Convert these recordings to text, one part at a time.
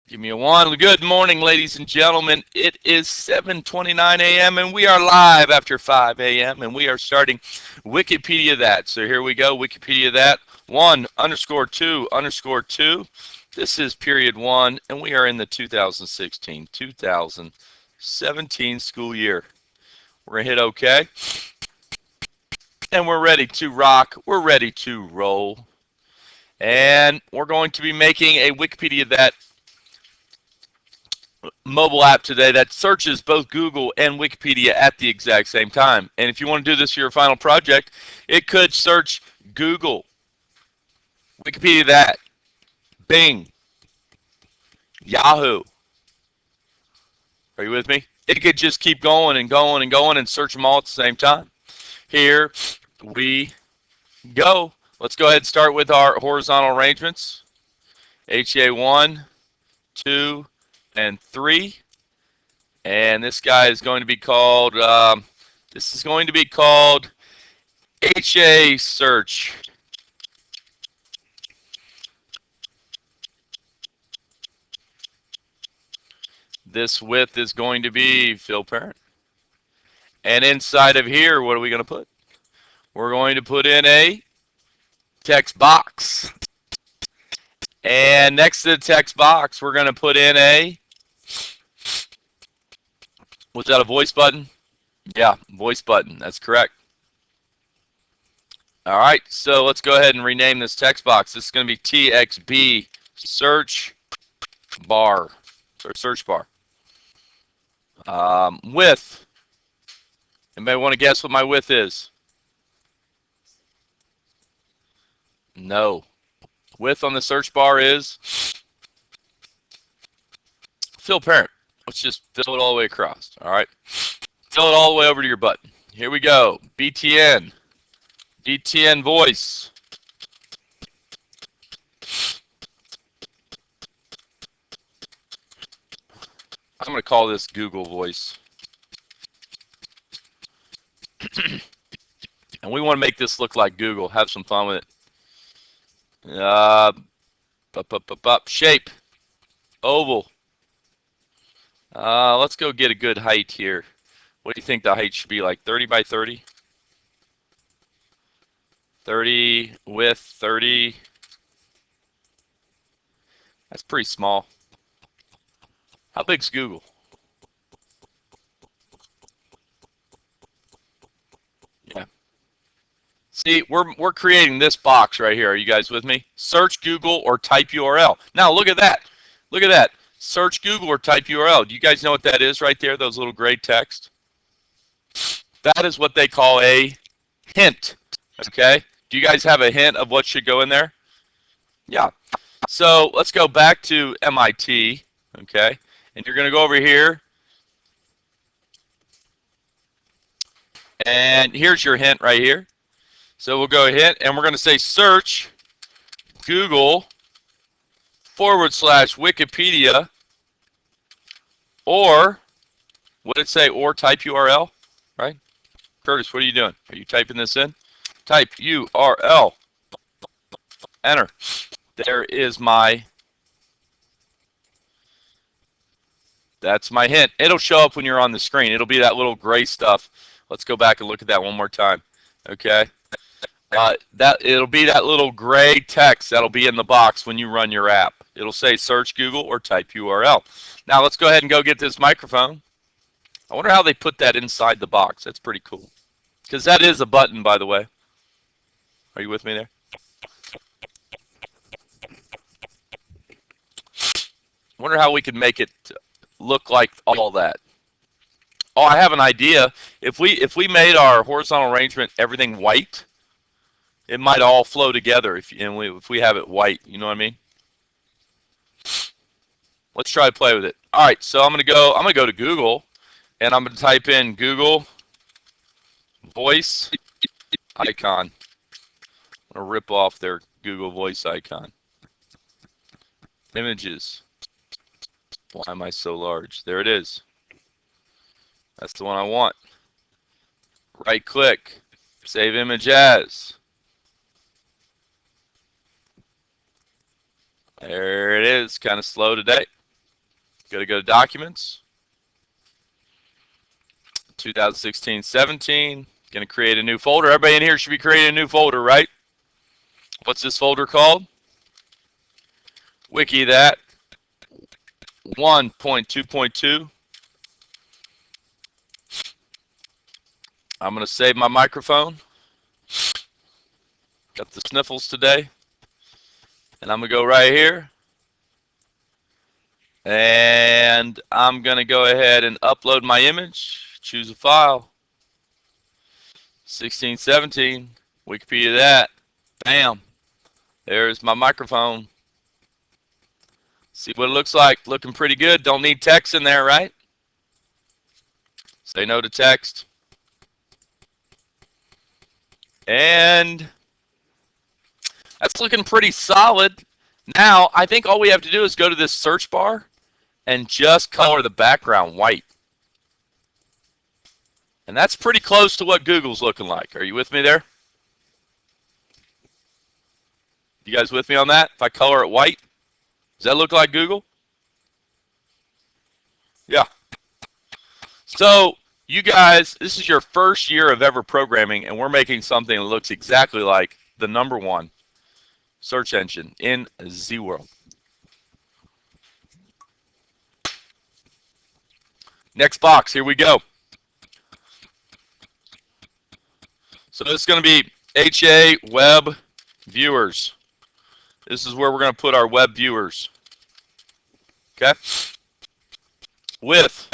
Give me a one. Good morning, ladies and gentlemen. It is 7:29 a.m. and we are live after 5 a.m. and we are starting Wikipedia That. So here we go. Wikipedia That 1_2_2. This is period 1 and we are in the 2016-2017 school year. We're going to hit OK. And we're ready to rock. We're ready to roll. And we're going to be making a Wikipedia That mobile app today that searches both Google and Wikipedia at the exact same time. And if you want to do this for your final project, it could search Google, Wikipedia That, Bing, Yahoo. Are you with me? It could just keep going and going and going and search them all at the same time. Here we go. Let's go ahead and start with our horizontal arrangements. HA1, 2, and 3. And this guy is going to be called, HA search. This width is going to be fill parent. And inside of here, what are we going to put? We're going to put in a text box. And next to the text box, we're going to put in a, was that a voice button? Yeah, voice button. That's correct. All right, so let's go ahead and rename this text box. This is going to be TXB search bar, or search bar. Width. Anybody want to guess what my width is? No. Width on the search bar is fill parent. Let's just fill it all the way across. All right. Fill it all the way over to your button. Here we go. BTN. BTN voice. I'm going to call this Google voice. And we want to make this look like Google. Have some fun with it. Shape. Oval. Let's go get a good height here. What do you think the height should be, like 30 by 30? 30 width, 30. That's pretty small. How big's Google? Yeah. See, we're creating this box right here. Are you guys with me? Search Google or type URL. Now look at that. Look at that. Search Google or type URL. Do you guys know what that is right there? Those little gray text. That is what they call a hint. Okay. Do you guys have a hint of what should go in there? Yeah. So let's go back to MIT. Okay. And you're going to go over here. And here's your hint right here. So we'll go hint and we're going to say search Google/Wikipedia, or what did it say? Or type URL, right? Curtis, what are you doing? Are you typing this in? Type URL. Enter. There is my, that's my hint. It'll show up when you're on the screen. It'll be that little gray stuff. Let's go back and look at that one more time. Okay. It'll be that little gray text that'll be in the box when you run your app. It'll say search Google or type URL. Now let's go ahead and go get this microphone. I wonder how they put that inside the box. That's pretty cool. Because that is a button, by the way. Are you with me there? I wonder how we could make it look like all that. Oh, I have an idea. If we made our horizontal arrangement everything white, it might all flow together if we have it white. You know what I mean? Let's try to play with it. All right, so I'm gonna go to Google, and I'm gonna type in Google voice icon. I'm gonna rip off their Google voice icon. Images. Why am I so large? There it is. That's the one I want. Right click, save image as. There it is. Kind of slow today. Got to go to Documents. 2016-17. Going to create a new folder. Everybody in here should be creating a new folder, right? What's this folder called? WikipediaThat 1.2.2. I'm going to save my microphone. Got the sniffles today. And I'm going to go right here. And I'm going to go ahead and upload my image. Choose a file. 1617. WikipediaThat. Bam. There's my microphone. See what it looks like. Looking pretty good. Don't need text in there, right? Say no to text. And that's looking pretty solid. Now, I think all we have to do is go to this search bar and just color the background white. And that's pretty close to what Google's looking like. Are you with me there? You guys with me on that? If I color it white, does that look like Google? Yeah. So, you guys, this is your first year of ever programming, and we're making something that looks exactly like the #1 search engine in the world. Next box, here we go. So this is going to be HA Web Viewers. This is where we're going to put our web viewers. Okay? Width,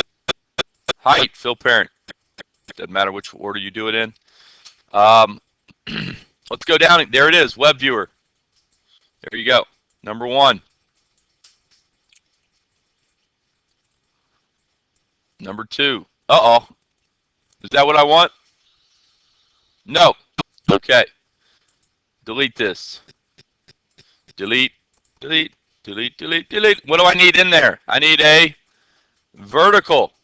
height, fill parent. Doesn't matter which order you do it in. Let's go down. There it is, web viewer. There you go. #1. #2. Uh-oh. Is that what I want? No. Okay. Delete this. Delete, delete, delete, delete, delete. What do I need in there? I need a vertical.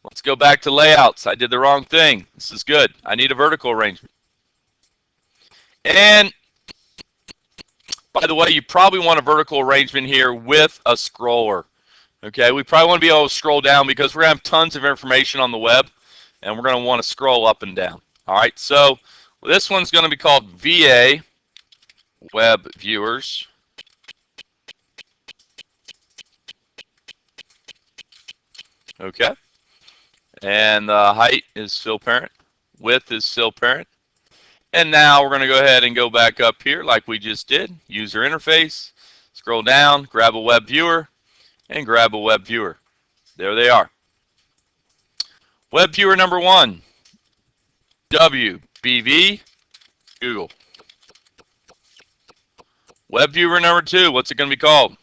Let's go back to layouts. I did the wrong thing. This is good. I need a vertical arrangement. And by the way, you probably want a vertical arrangement here with a scroller. Okay, we probably want to be able to scroll down because we're going to have tons of information on the web, and we're going to want to scroll up and down. All right, so this one's going to be called VA Web Viewers. Okay, and the height is fill parent, width is fill parent. And now we're going to go ahead and go back up here like we just did. User interface, scroll down, grab a web viewer, and grab a web viewer. There they are. Web viewer #1, WBV, Google. Web viewer #2, what's it going to be called?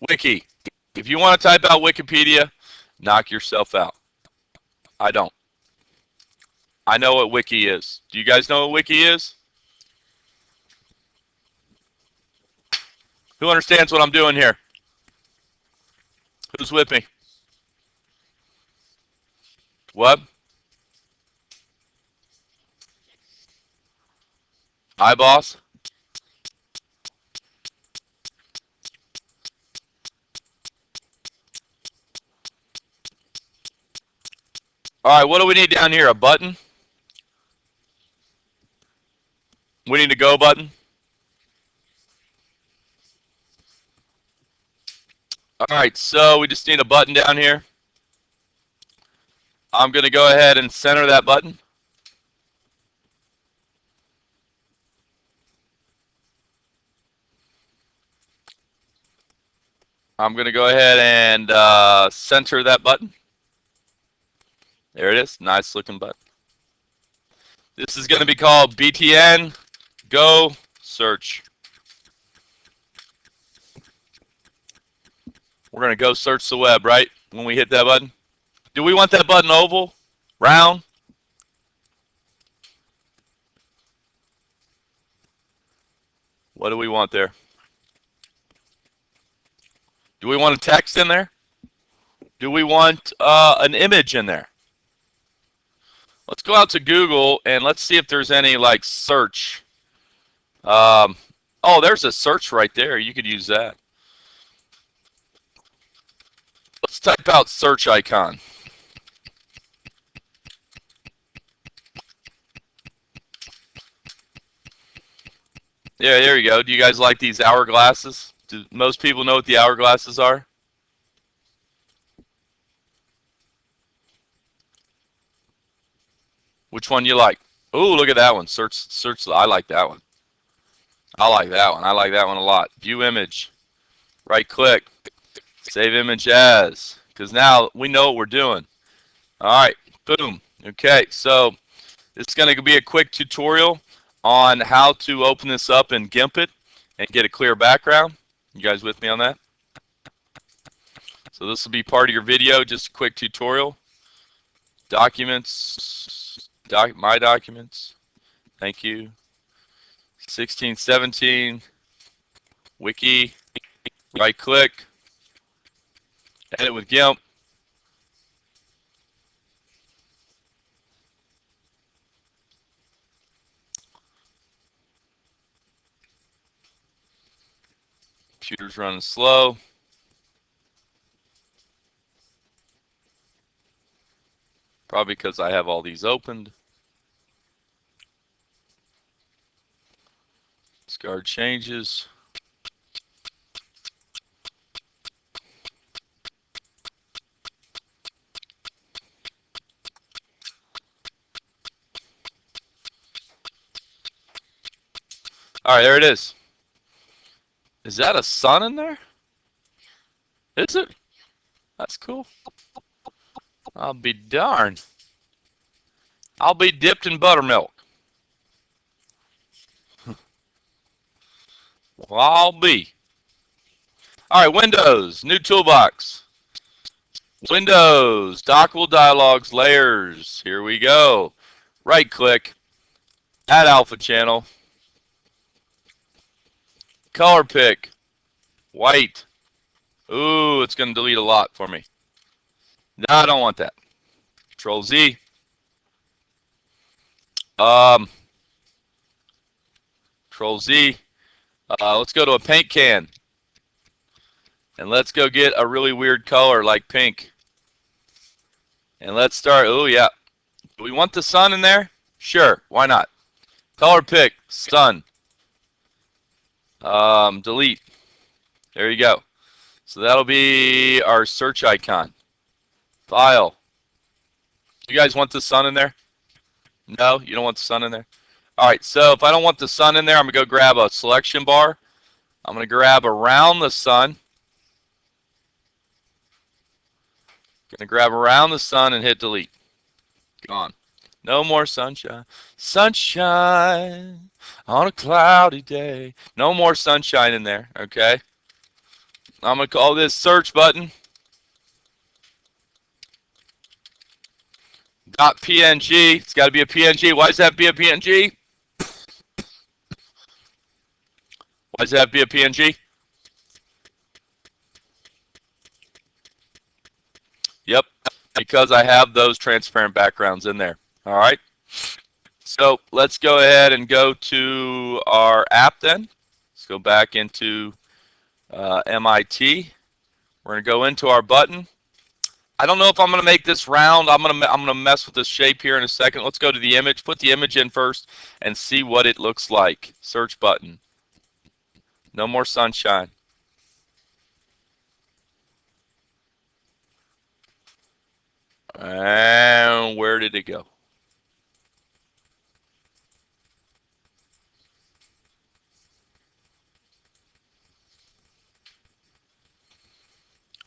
Wiki. If you want to type out Wikipedia, knock yourself out. I don't. I know what Wiki is. Do you guys know what Wiki is? Who understands what I'm doing here? Who's with me? What? Hi, boss. All right, what do we need down here? A button? We need a go button. All right, so we just need a button down here. I'm going to go ahead and center that button. I'm going to go ahead and center that button. There it is. Nice looking button. This is going to be called BTN Go Search. We're going to go search the web, right? When we hit that button. Do we want that button oval? Round? What do we want there? Do we want a text in there? Do we want an image in there? Let's go out to Google and let's see if there's any like search Oh, there's a search right there. You could use that. Let's type out search icon. Yeah, there you go. Do you guys like these hourglasses? Do most people know what the hourglasses are? Which one you like? Oh, look at that one. Search. I like that one. I like that one. I like that one a lot. View image. Right click. Save image as. Because now we know what we're doing. All right. Boom. Okay. So this is going to be a quick tutorial on how to open this up in GIMP it and get a clear background. You guys with me on that? So this will be part of your video, just a quick tutorial. Documents, my documents. Thank you. 16, 17, wiki, right click, edit with GIMP. Computer's running slow. Probably because I have all these opened. Discard changes. All right, there it is. Is that a sun in there? Is it? That's cool. I'll be darned. I'll be dipped in buttermilk. Well, I'll be. All right, Windows, new toolbox. Windows, dockable dialogues, layers. Here we go. Right click, add alpha channel. Color pick, white. Ooh, it's going to delete a lot for me. No, I don't want that. Control Z. Control Z. Let's go to a paint can. And let's go get a really weird color like pink. And let's start. Oh, yeah. Do we want the sun in there? Sure. Why not? Color pick. Sun. Delete. There you go. So that'll be our search icon. File. You guys want the sun in there? No? You don't want the sun in there? All right. So if I don't want the sun in there, I'm going to go grab a selection bar. I'm going to grab around the sun. Going to grab around the sun and hit delete. Gone. No more sunshine. Sunshine on a cloudy day. No more sunshine in there, okay? I'm going to call this search button. .png. It's got to be a PNG. Why does that be a PNG? Why does that be a PNG? Yep, because I have those transparent backgrounds in there. All right. So let's go ahead and go to our app then. Let's go back into MIT. We're going to go into our button. I don't know if I'm going to make this round. I'm going to mess with this shape here in a second. Let's go to the image. Put the image in first and see what it looks like. Search button. No more sunshine. And where did it go?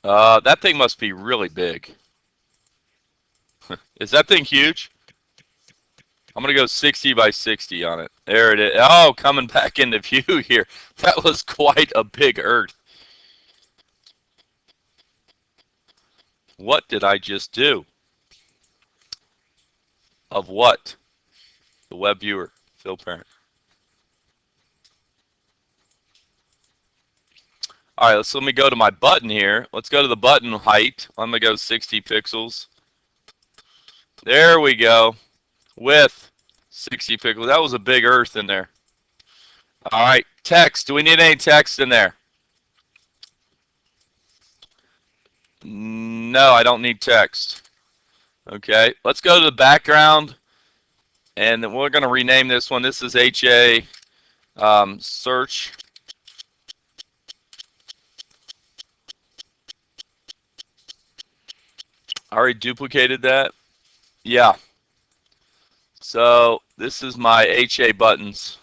That thing must be really big. Is that thing huge? I'm going to go 60 by 60 on it. There it is. Oh, coming back into view here. That was quite a big earth. What did I just do? Of what? The web viewer, Phil Parent. All right, let me go to my button here. Let's go to the button height. I'm going to go 60 pixels. There we go. Width, 60 pixels. That was a big earth in there. All right, Text. Do we need any text in there? No, I don't need text. Okay, let's go to the background, and then we're going to rename this one. This is HA search. I already duplicated that. Yeah. So this is my HA buttons.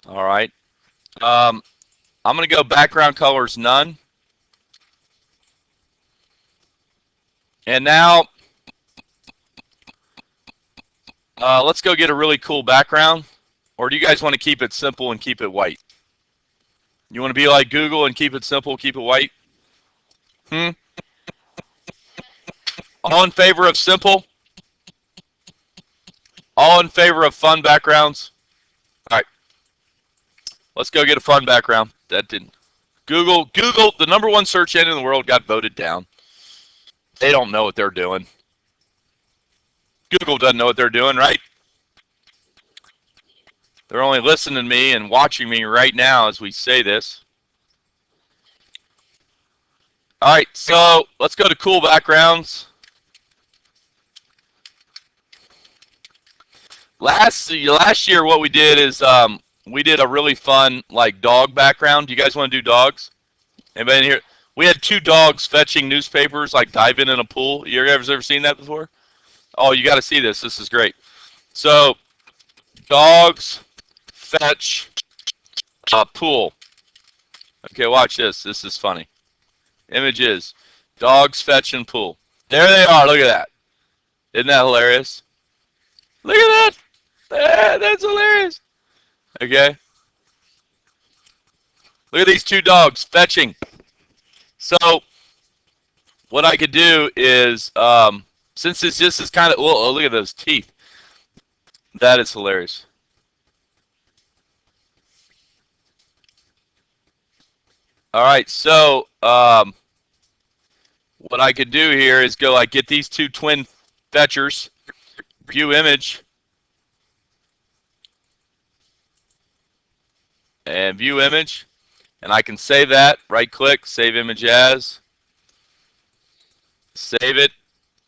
All right. I'm going to go background colors none. And now let's go get a really cool background. Or do you guys want to keep it simple and keep it white? You want to be like Google and keep it simple, keep it white? All in favor of simple? All in favor of fun backgrounds? All right. Let's go get a fun background. That didn't. Google, the #1 search engine in the world, got voted down. They don't know what they're doing. Google doesn't know what they're doing, right? They're only listening to me and watching me right now as we say this. All right, so let's go to cool backgrounds. Last year, what we did is we did a really fun like dog background. Do you guys want to do dogs? Anybody in here? We had 2 dogs fetching newspapers, like diving in a pool. You guys ever seen that before? Oh, you got to see this. This is great. So, dogs fetch a pool. Okay, watch this. This is funny. Images. Dogs fetching pool. There they are. Look at that. Isn't that hilarious? Look at that. That's hilarious. Okay. Look at these 2 dogs fetching. So, what I could do is, since this is kind of, oh, look at those teeth. That is hilarious. All right, so what I could do here is go like get these 2 twin fetchers, view image, and view image, and I can save that. Right click, save image as, save it.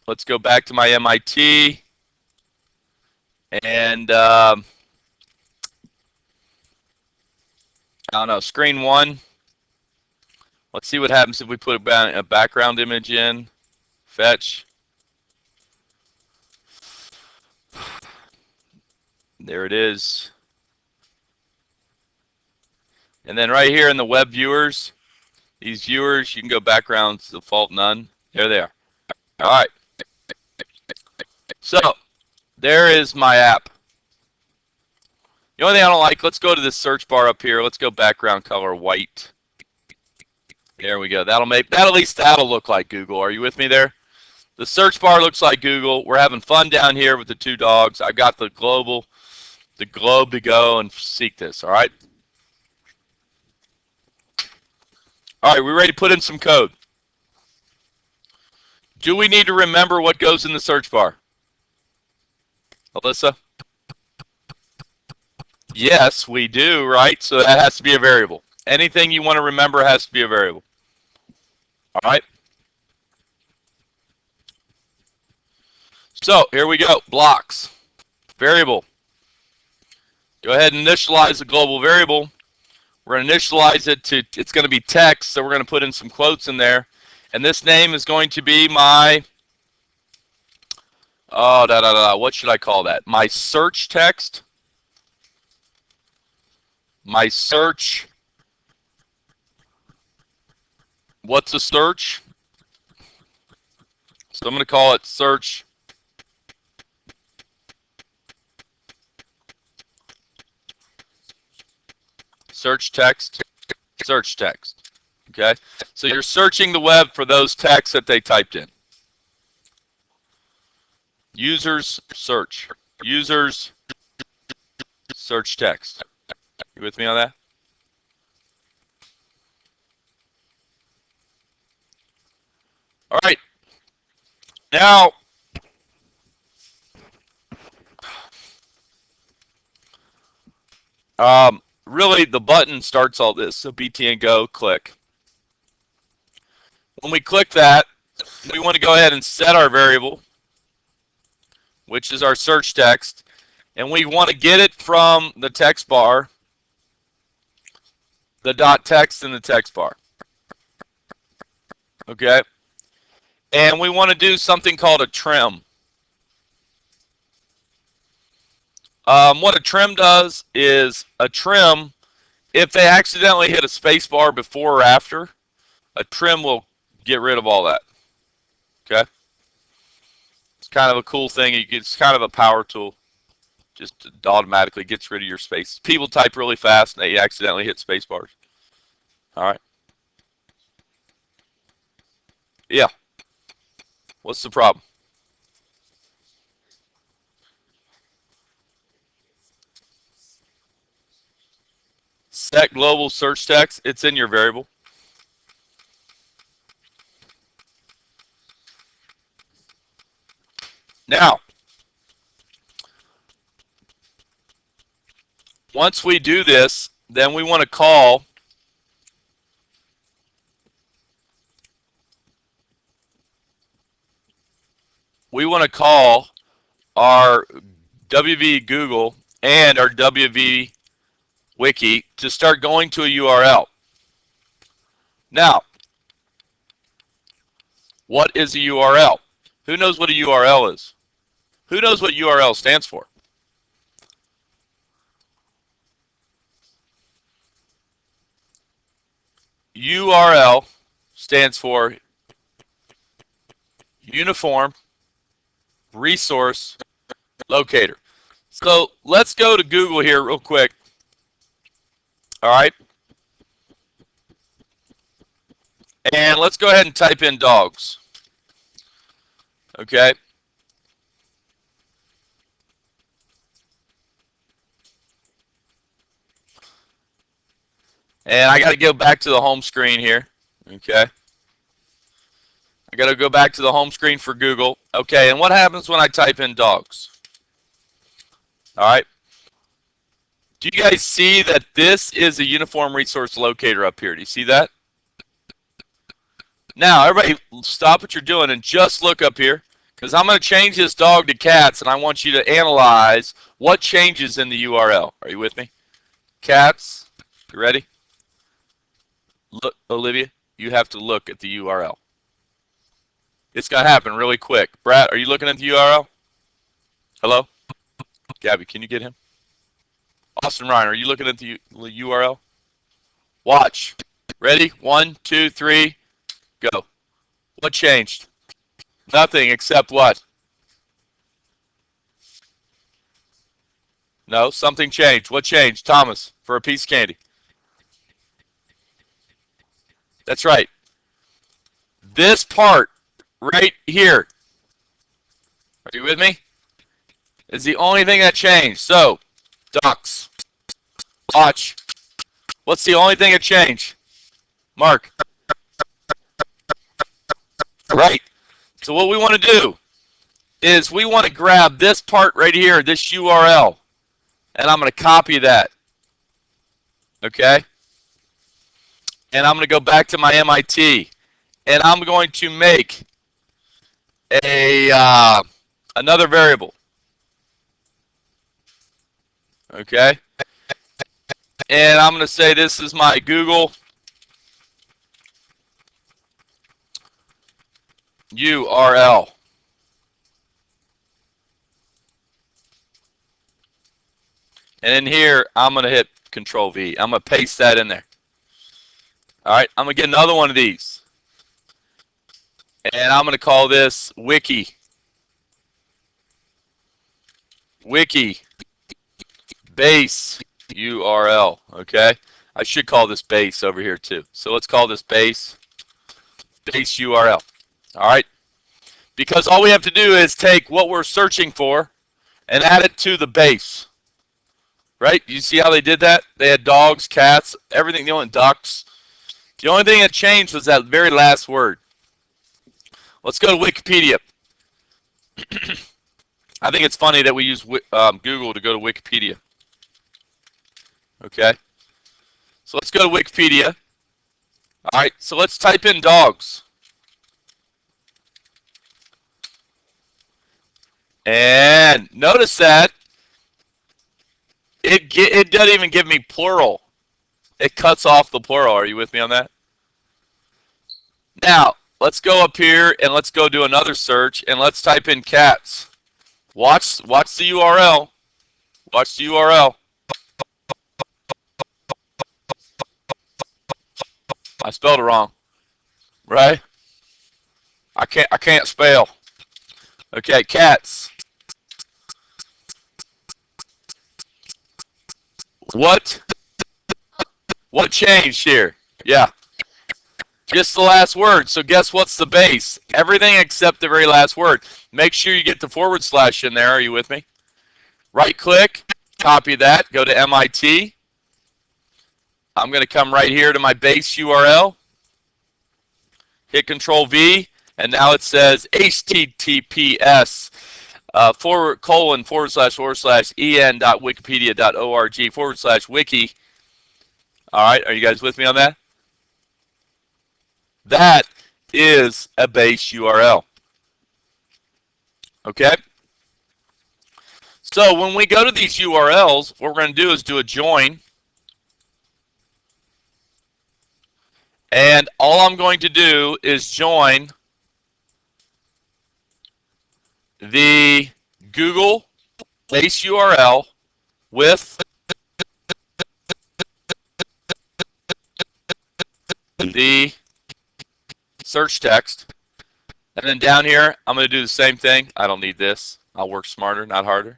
Let's go back to my MIT, and I don't know, screen 1. Let's see what happens if we put a background image in. Fetch. There it is. And then right here in the web viewers, these viewers, you can go backgrounds, default none. There they are. All right. So there is my app. The only thing I don't like, let's go to this search bar up here. Let's go background color white. There we go. That'll make that, at least that'll look like Google. Are you with me there? The search bar looks like Google. We're having fun down here with the 2 dogs. I've got the globe to go and seek this. All right. All right. We ready to put in some code? Do we need to remember what goes in the search bar? Alyssa? Yes, we do, right? So that has to be a variable. Anything you want to remember has to be a variable. All right. So here we go. Blocks. Variable. Go ahead and initialize the global variable. We're going to initialize it to, it's going to be text, so we're going to put in some quotes in there. And this name is going to be my, what should I call that? My search text. My search. What's a search? So I'm going to call it search. Search text. Search text. Okay? So you're searching the web for those texts that they typed in. Users search. Users search text. You with me on that? All right. Now, Really, the button starts all this. So BTN go, click. When we click that, we want to go ahead and set our variable, which is our search text, and we want to get it from the text bar, the dot text in the text bar. Okay? And we want to do something called a trim. What a trim does is a trim, if they accidentally hit a space bar before or after, a trim will get rid of all that. Okay? It's kind of a cool thing. It's kind of a power tool. Just automatically gets rid of your space. People type really fast and they accidentally hit space bars. All right. Yeah. What's the problem? Set global search text. It's in your variable. Now, once we do this, then we want to call our WV Google and our WV Wiki to start going to a URL. Now, what is a URL? Who knows what a URL is? Who knows what URL stands for? URL stands for Uniform Resource Locator. So let's go to Google here real quick. All right. And let's go ahead and type in dogs. Okay. And I got to go back to the home screen here. Okay. I got to go back to the home screen for Google. Okay, and what happens when I type in dogs? All right. Do you guys see that this is a uniform resource locator up here? Do you see that? Now, everybody stop what you're doing and just look up here, because I'm going to change this dog to cats, and I want you to analyze what changes in the URL. Are you with me? Cats, you ready? Look, Olivia, you have to look at the URL. It's going to happen really quick. Brad, are you looking at the URL? Hello? Gabby, can you get him? Austin Ryan, are you looking at the URL? Watch. Ready? 1, 2, 3, go. What changed? Nothing except what? No, something changed. What changed? Thomas, for a piece of candy. That's right. This part right here, are you with me? Is the only thing that changed. So, ducks. Watch. What's the only thing that changed? Mark. Right. So what we want to do is we want to grab this part right here, this URL, and I'm going to copy that. Okay? And I'm going to go back to my MIT, and I'm going to make another variable. Okay? And I'm going to say this is my Google URL. And in here, I'm going to hit Control V. I'm going to paste that in there. All right, I'm going to get another one of these. And I'm going to call this Wiki. Wiki base URL. Okay, I should call this base over here too. So let's call this base URL. All right, because all we have to do is take what we're searching for and add it to the base. Right? You see how they did that? They had dogs, cats, everything. The only ducks. The only thing that changed was that very last word. Let's go to Wikipedia. I think it's funny that we use Google to go to Wikipedia. Okay, so let's go to Wikipedia. All right, so let's type in dogs. And notice that it doesn't even give me plural. It cuts off the plural. Are you with me on that? Now, let's go up here and let's go do another search and let's type in cats. Watch the URL. Watch the URL. I spelled it wrong, right? I can't spell. Okay, cats. What changed here? Yeah, just the last word. So guess what's the base? Everything except the very last word. Make sure you get the / in there. Are you with me? Right click, copy that, go to MIT. I'm going to come right here to my base URL. Hit Control V, and now it says https //en.wikipedia.org /wiki. All right, are you guys with me on that? That is a base URL. Okay? So when we go to these URLs, what we're going to do is do a join. And all I'm going to do is join the Google base URL with the search text. And then down here, I'm going to do the same thing. I don't need this. I'll work smarter, not harder.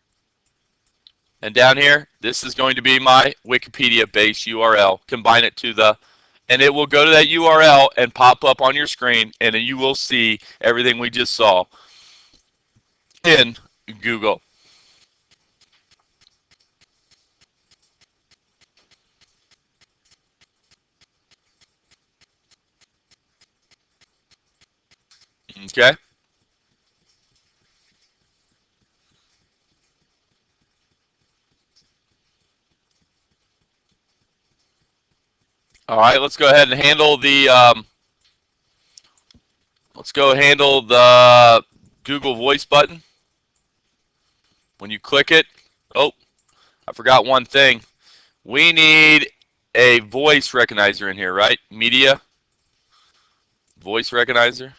And down here, this is going to be my Wikipedia base URL. Combine it to the, and it will go to that URL and pop up on your screen, and then you will see everything we just saw in Google. Okay. All right, let's go ahead and handle the Google Voice button. When you click it, oh, I forgot one thing. We need a voice recognizer in here, right? Media, voice recognizer.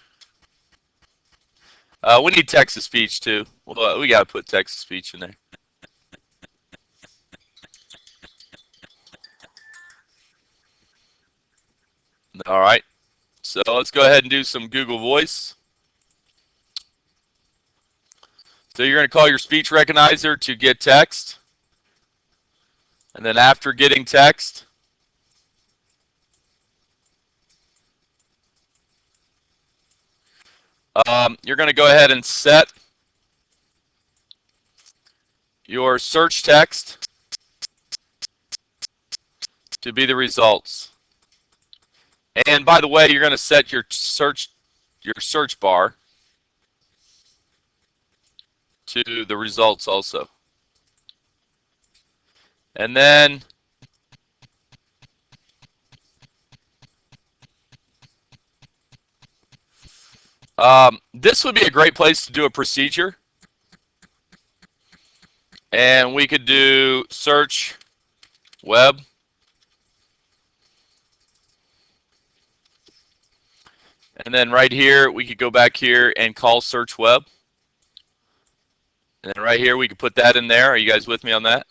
We need text-to-speech too. Well, we got to put text-to-speech in there. All right, so let's go ahead and do some Google Voice. So you're going to call your speech recognizer to get text. And then after getting text, you're going to go ahead and set your search text to be the results. And by the way, you're going to set your search bar to the results also. And then this would be a great place to do a procedure. And we could do search web. And then right here, we could go back here and call search web. And then right here, we could put that in there. Are you guys with me on that?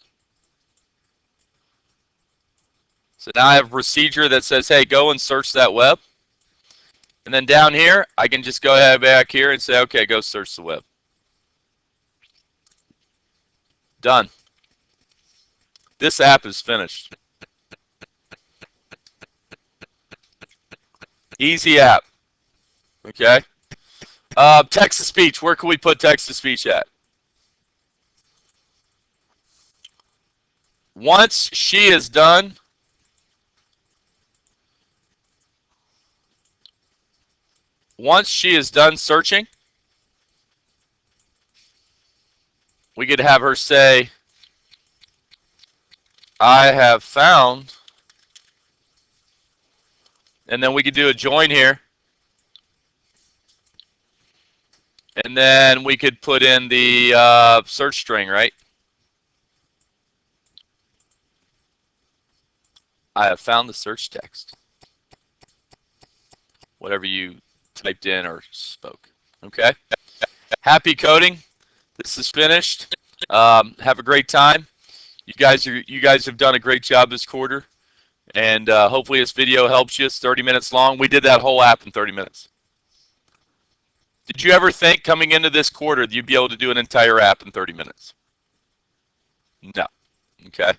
So now I have a procedure that says, hey, go and search that web. And then down here, I can just go ahead back here and say, okay, go search the web. Done. This app is finished. Easy app. Okay. Text-to-speech. Where can we put text-to-speech at? Once she is done searching, we could have her say, I have found, and then we could do a join here. And then we could put in the search string, right? I have found the search text. Whatever you typed in or spoke. Okay? Happy coding. This is finished. Have a great time. You guys have done a great job this quarter. And hopefully this video helps you. It's 30 minutes long. We did that whole app in 30 minutes. Did you ever think coming into this quarter that you'd be able to do an entire app in 30 minutes? No. Okay.